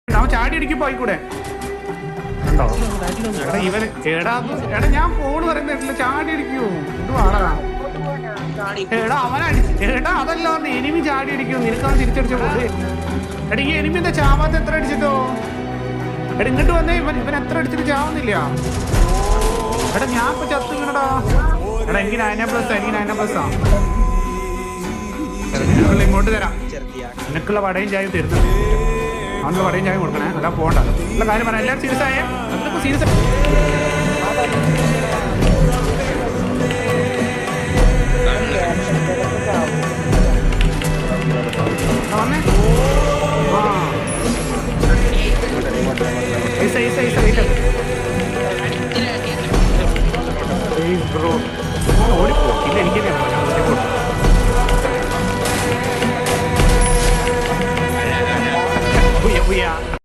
അവൻ ചാടി അടിക്കും പോയിക്കൂടെ ഉണ്ടോ എടാ ഇവൻ എടാ ഞാൻ ഫോണ് പറയുന്നില്ല ചാടി അടിക്കൂ എന്തുവാടാ എടാ എടാ അതല്ല എനിമി ചാടി അടിക്കൂ നിനക്കവൻ തിരിച്ചടിച്ചു പോയി. എടാ ഈ എനിമി എന്താ ചാവാത്ത എത്ര അടിച്ചിട്ടോ? എടാ ഇങ്ങോട്ട് വന്നേ ഇവൻ എത്ര അടിച്ചിട്ട് ചാവുന്നില്ല. എടാ ഞാൻ ഇപ്പൊ ചത്തു വീണടാ. എടാ എനിക്ക് 9+, ആ ഇങ്ങോട്ട് തരാം. നിനക്കുള്ള വടയും ചായയും തരുന്നു. അവനുള്ള വടയും ചായ കൊടുക്കണേ, അല്ല പോകണ്ട. ഉള്ള കാര്യം പറയാം, എല്ലാവരും സീരിയസ് ആയേ. അതിപ്പോ സീരിയസ് വന്നേ. ആ